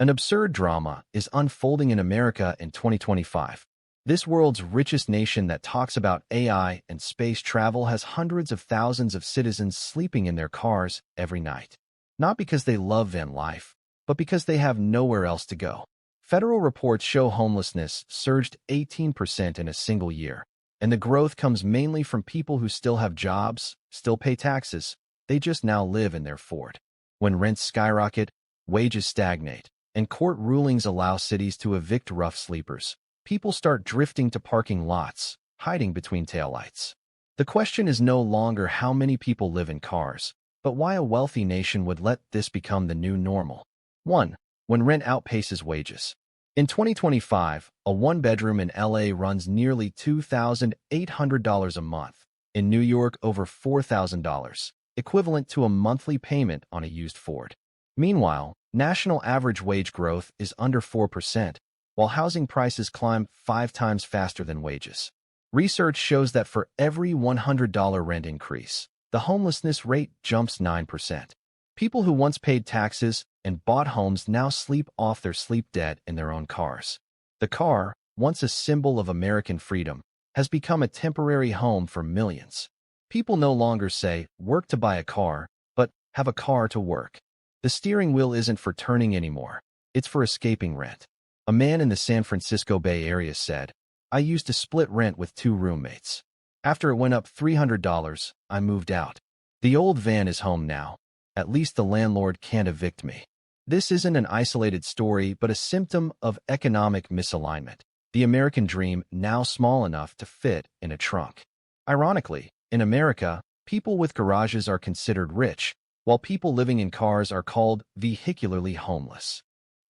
An absurd drama is unfolding in America in 2025. This world's richest nation that talks about AI and space travel has hundreds of thousands of citizens sleeping in their cars every night. Not because they love van life, but because they have nowhere else to go. Federal reports show homelessness surged 18% in a single year, and the growth comes mainly from people who still have jobs, still pay taxes, they just now live in their Ford. When rents skyrocket, wages stagnate, and court rulings allow cities to evict rough sleepers, people start drifting to parking lots, hiding between taillights. The question is no longer how many people live in cars, but why a wealthy nation would let this become the new normal. 1. When rent outpaces wages. In 2025, a one-bedroom in LA runs nearly $2,800 a month. In New York, over $4,000, equivalent to a monthly payment on a used Ford. Meanwhile, national average wage growth is under 4%, while housing prices climb 5 times faster than wages. Research shows that for every $100 rent increase, the homelessness rate jumps 9%. People who once paid taxes and bought homes now sleep off their sleep debt in their own cars. The car, once a symbol of American freedom, has become a temporary home for millions. People no longer say, work to buy a car, but have a car to work. The steering wheel isn't for turning anymore, it's for escaping rent. A man in the San Francisco Bay Area said, I used to split rent with 2 roommates. After it went up $300, I moved out. The old van is home now. At least the landlord can't evict me. This isn't an isolated story, but a symptom of economic misalignment. The American dream now small enough to fit in a trunk. Ironically, in America, people with garages are considered rich, while people living in cars are called vehicularly homeless.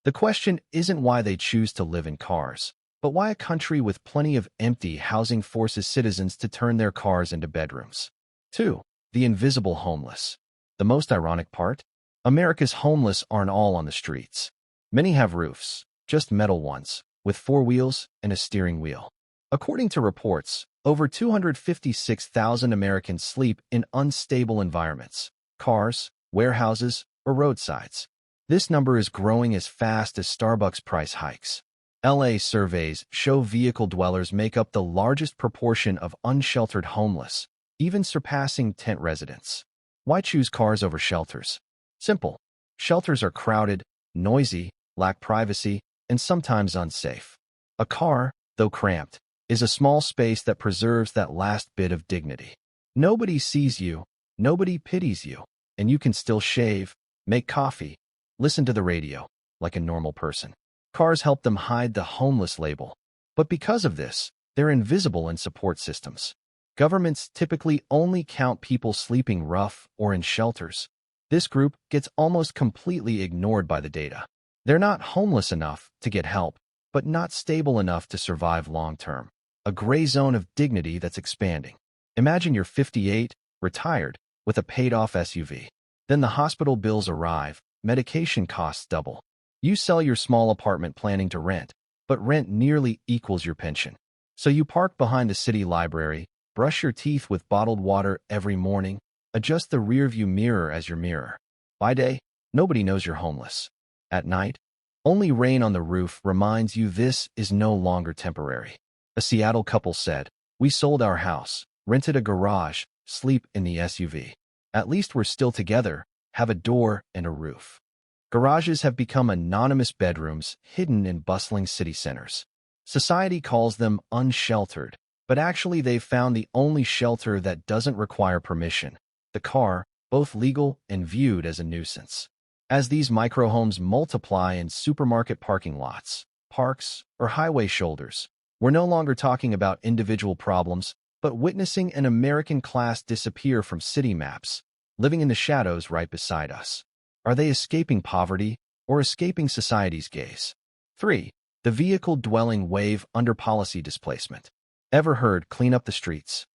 The question isn't why they choose to live in cars, but why a country with plenty of empty housing forces citizens to turn their cars into bedrooms. 2. The invisible homeless. The most ironic part? America's homeless aren't all on the streets. Many have roofs, just metal ones, with 4 wheels and a steering wheel. According to reports, over 256,000 Americans sleep in unstable environments, cars, warehouses, or roadsides. This number is growing as fast as Starbucks price hikes. LA surveys show vehicle dwellers make up the largest proportion of unsheltered homeless, even surpassing tent residents. Why choose cars over shelters? Simple. Shelters are crowded, noisy, lack privacy, and sometimes unsafe. A car, though cramped, is a small space that preserves that last bit of dignity. Nobody sees you, nobody pities you, and you can still shave, make coffee, listen to the radio, like a normal person. Cars help them hide the homeless label. But because of this, they're invisible in support systems. Governments typically only count people sleeping rough or in shelters. This group gets almost completely ignored by the data. They're not homeless enough to get help, but not stable enough to survive long-term. A gray zone of dignity that's expanding. Imagine you're 58, retired, with a paid-off SUV. Then the hospital bills arrive, medication costs double. You sell your small apartment planning to rent, but rent nearly equals your pension. So you park behind the city library, brush your teeth with bottled water every morning, adjust the rearview mirror as your mirror. By day, nobody knows you're homeless. At night, only rain on the roof reminds you this is no longer temporary. A Seattle couple said, we sold our house, rented a garage, sleep in the SUV. At least we're still together, have a door and a roof. Garages have become anonymous bedrooms hidden in bustling city centers. Society calls them unsheltered, but actually they've found the only shelter that doesn't require permission, the car, both legal and viewed as a nuisance. As these microhomes multiply in supermarket parking lots, parks, or highway shoulders, we're no longer talking about individual problems, but witnessing an American class disappear from city maps, living in the shadows right beside us. Are they escaping poverty or escaping society's gaze? 3. The vehicle-dwelling wave under policy displacement. Ever heard clean up the streets?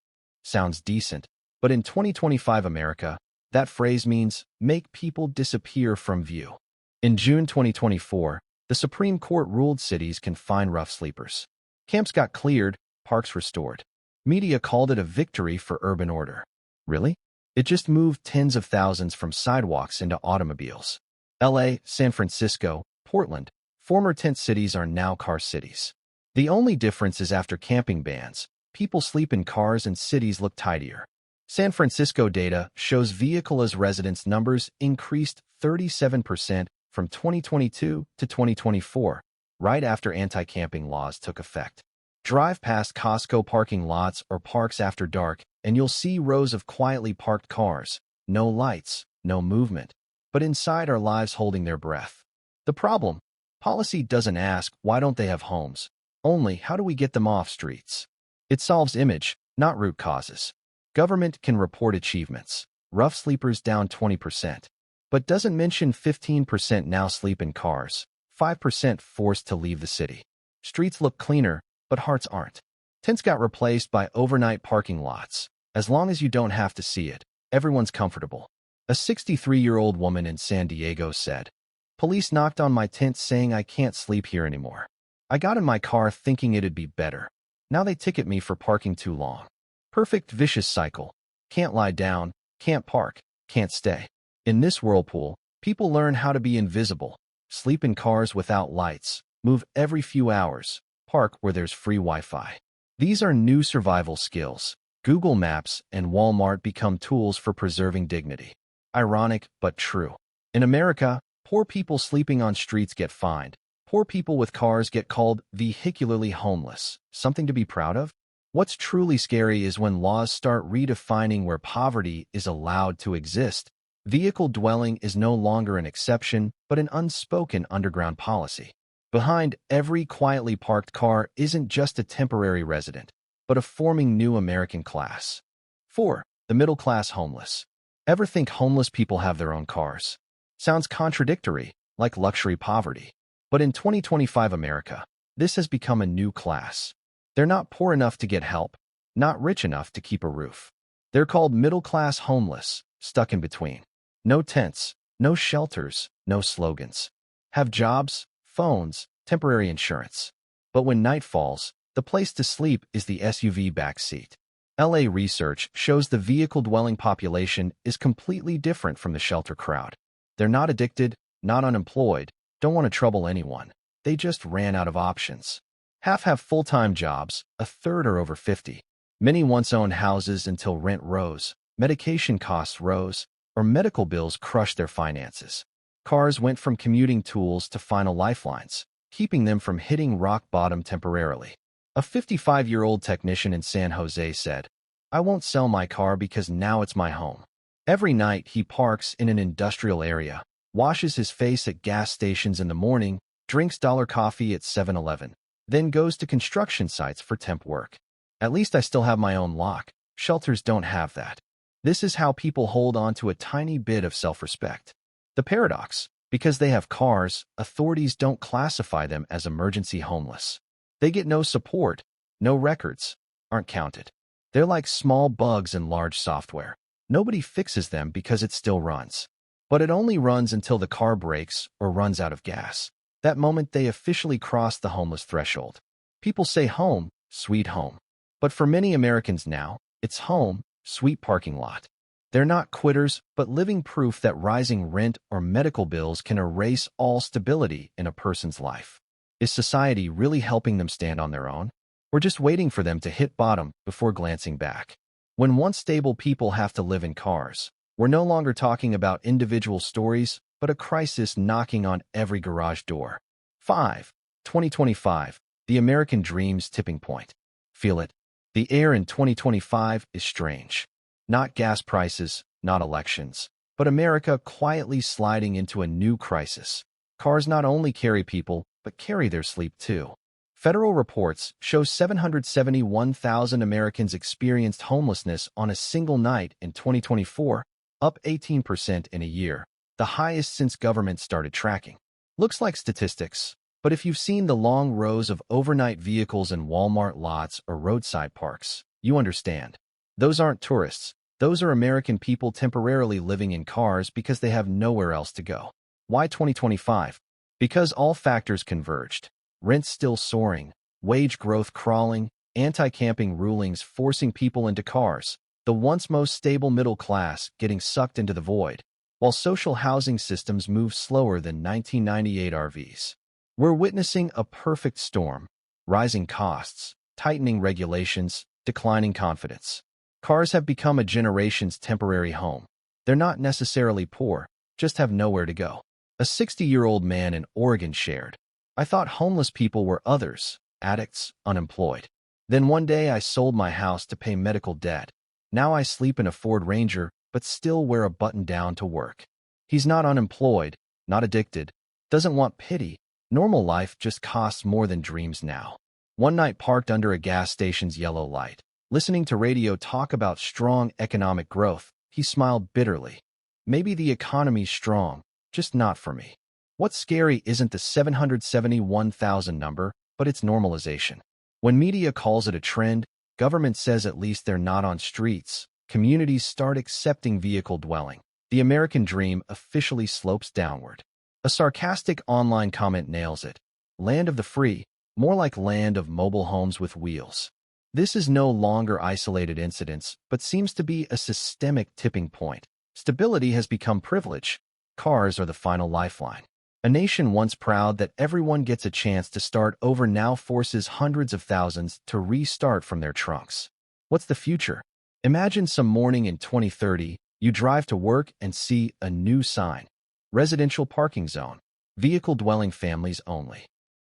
Sounds decent, but in 2025 America, that phrase means make people disappear from view. In June 2024, the Supreme Court ruled cities can fine rough sleepers. Camps got cleared, parks restored. Media called it a victory for urban order. Really? It just moved tens of thousands from sidewalks into automobiles. LA, San Francisco, Portland, former tent cities are now car cities. The only difference is after camping bans, people sleep in cars and cities look tidier. San Francisco data shows vehicle-less residence numbers increased 37% from 2022 to 2024, right after anti-camping laws took effect. Drive past Costco parking lots or parks after dark, and you'll see rows of quietly parked cars. No lights, no movement, but inside are lives holding their breath. The problem? Policy doesn't ask, why don't they have homes? Only, how do we get them off streets? It solves image, not root causes. Government can report achievements. Rough sleepers down 20%. But doesn't mention 15% now sleep in cars, 5% forced to leave the city. Streets look cleaner, but hearts aren't. Tents got replaced by overnight parking lots. As long as you don't have to see it, everyone's comfortable. A 63-year-old woman in San Diego said, "Police knocked on my tent saying I can't sleep here anymore. I got in my car thinking it'd be better. Now they ticket me for parking too long." Perfect vicious cycle. Can't lie down, can't park, can't stay. In this whirlpool, people learn how to be invisible, sleep in cars without lights, move every few hours, park where there's free Wi-Fi. These are new survival skills. Google Maps and Walmart become tools for preserving dignity. Ironic, but true. In America, poor people sleeping on streets get fined. Poor people with cars get called vehicularly homeless. Something to be proud of? What's truly scary is when laws start redefining where poverty is allowed to exist. Vehicle dwelling is no longer an exception, but an unspoken underground policy. Behind every quietly parked car isn't just a temporary resident, but a forming new American class. 4. The middle class homeless. Ever think homeless people have their own cars? Sounds contradictory, like luxury poverty. But in 2025 America, this has become a new class. They're not poor enough to get help, not rich enough to keep a roof. They're called middle-class homeless, stuck in between. No tents, no shelters, no slogans. Have jobs, phones, temporary insurance. But when night falls, the place to sleep is the SUV backseat. LA research shows the vehicle-dwelling population is completely different from the shelter crowd. They're not addicted, not unemployed, don't want to trouble anyone. They just ran out of options. Half have full-time jobs, a third are over 50. Many once owned houses until rent rose, medication costs rose, or medical bills crushed their finances. Cars went from commuting tools to final lifelines, keeping them from hitting rock bottom temporarily. A 55-year-old technician in San Jose said, "I won't sell my car because now it's my home." Every night he parks in an industrial area, washes his face at gas stations in the morning, drinks dollar coffee at 7-Eleven, then goes to construction sites for temp work. "At least I still have my own lock. Shelters don't have that." This is how people hold on to a tiny bit of self-respect. The paradox: because they have cars, authorities don't classify them as emergency homeless. They get no support, no records, aren't counted. They're like small bugs in large software. Nobody fixes them because it still runs. But it only runs until the car breaks or runs out of gas. That moment they officially cross the homeless threshold. People say home, sweet home. But for many Americans now, it's home, sweet parking lot. They're not quitters, but living proof that rising rent or medical bills can erase all stability in a person's life. Is society really helping them stand on their own? Or just waiting for them to hit bottom before glancing back? When once stable people have to live in cars, we're no longer talking about individual stories, but a crisis knocking on every garage door. 5. 2025, the American dream's tipping point. Feel it. The air in 2025 is strange. Not gas prices, not elections, but America quietly sliding into a new crisis. Cars not only carry people, but carry their sleep too. Federal reports show 771,000 Americans experienced homelessness on a single night in 2024, up 18% in a year, the highest since government started tracking. Looks like statistics, but if you've seen the long rows of overnight vehicles in Walmart lots or roadside parks, you understand. Those aren't tourists. Those are American people temporarily living in cars because they have nowhere else to go. Why 2025? Because all factors converged. Rents still soaring, wage growth crawling, anti-camping rulings forcing people into cars, the once most stable middle class getting sucked into the void. while social housing systems move slower than 1998 RVs. We're witnessing a perfect storm: rising costs, tightening regulations, declining confidence. Cars have become a generation's temporary home. They're not necessarily poor, just have nowhere to go. A 60-year-old man in Oregon shared, "I thought homeless people were others, addicts, unemployed. Then one day I sold my house to pay medical debt. Now I sleep in a Ford Ranger, but still wear a button-down to work." He's not unemployed, not addicted, doesn't want pity. Normal life just costs more than dreams now. One night parked under a gas station's yellow light, listening to radio talk about strong economic growth, he smiled bitterly. Maybe the economy's strong, just not for me. What's scary isn't the 771,000 number, but its normalization. When media calls it a trend, government says at least they're not on streets, communities start accepting vehicle dwelling. The American dream officially slopes downward. A sarcastic online comment nails it. Land of the free, more like land of mobile homes with wheels. This is no longer isolated incidents, but seems to be a systemic tipping point. Stability has become privilege. Cars are the final lifeline. A nation once proud that everyone gets a chance to start over now forces hundreds of thousands to restart from their trunks. What's the future? Imagine some morning in 2030, you drive to work and see a new sign. Residential parking zone. Vehicle dwelling families only.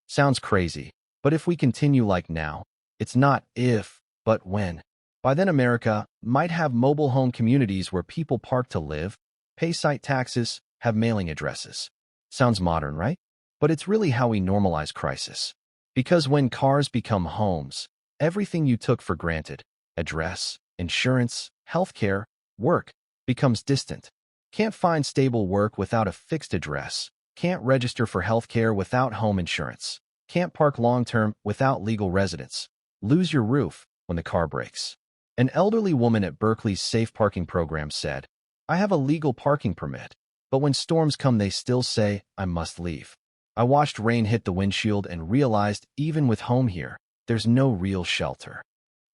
Sounds crazy, but if we continue like now, it's not if, but when. By then America might have mobile home communities where people park to live, pay site taxes, have mailing addresses. Sounds modern, right? But it's really how we normalize crisis. Because when cars become homes, everything you took for granted, address, insurance, healthcare, work, becomes distant. Can't find stable work without a fixed address. Can't register for healthcare without home insurance. Can't park long-term without legal residence. Lose your roof when the car breaks. An elderly woman at Berkeley's safe parking program said, "I have a legal parking permit, but when storms come they still say I must leave. I watched rain hit the windshield and realized even with home here, there's no real shelter."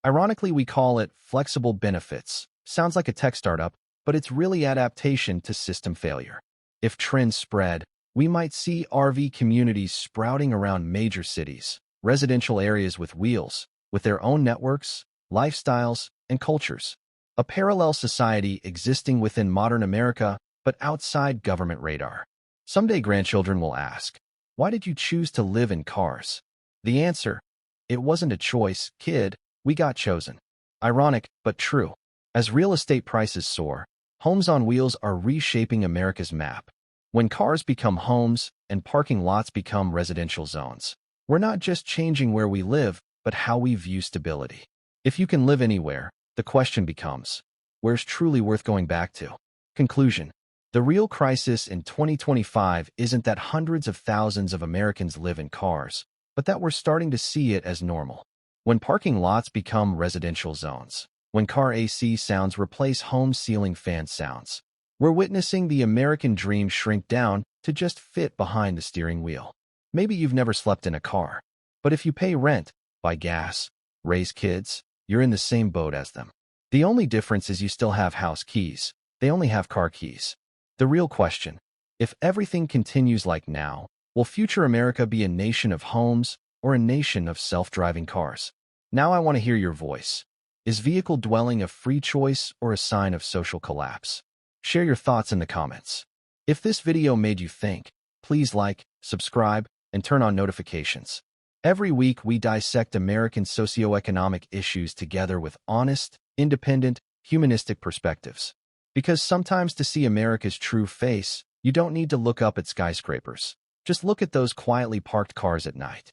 Ironically, we call it flexible benefits. Sounds like a tech startup, but it's really adaptation to system failure. If trends spread, we might see RV communities sprouting around major cities, residential areas with wheels, with their own networks, lifestyles, and cultures. A parallel society existing within modern America, but outside government radar. Someday grandchildren will ask, "Why did you choose to live in cars?" The answer: it wasn't a choice, kid, we got chosen. Ironic, but true. As real estate prices soar, homes on wheels are reshaping America's map. When cars become homes and parking lots become residential zones, we're not just changing where we live, but how we view stability. If you can live anywhere, the question becomes, where's truly worth going back to? Conclusion: the real crisis in 2025 isn't that hundreds of thousands of Americans live in cars, but that we're starting to see it as normal. When parking lots become residential zones, when car AC sounds replace home ceiling fan sounds, we're witnessing the American dream shrink down to just fit behind the steering wheel. Maybe you've never slept in a car, but if you pay rent, buy gas, raise kids, you're in the same boat as them. The only difference is you still have house keys. They only have car keys. The real question: if everything continues like now, will future America be a nation of homes or a nation of self-driving cars? Now I want to hear your voice. Is vehicle dwelling a free choice or a sign of social collapse? Share your thoughts in the comments. If this video made you think, please like, subscribe, and turn on notifications. Every week we dissect American socioeconomic issues together with honest, independent, humanistic perspectives. Because sometimes to see America's true face, you don't need to look up at skyscrapers. Just look at those quietly parked cars at night.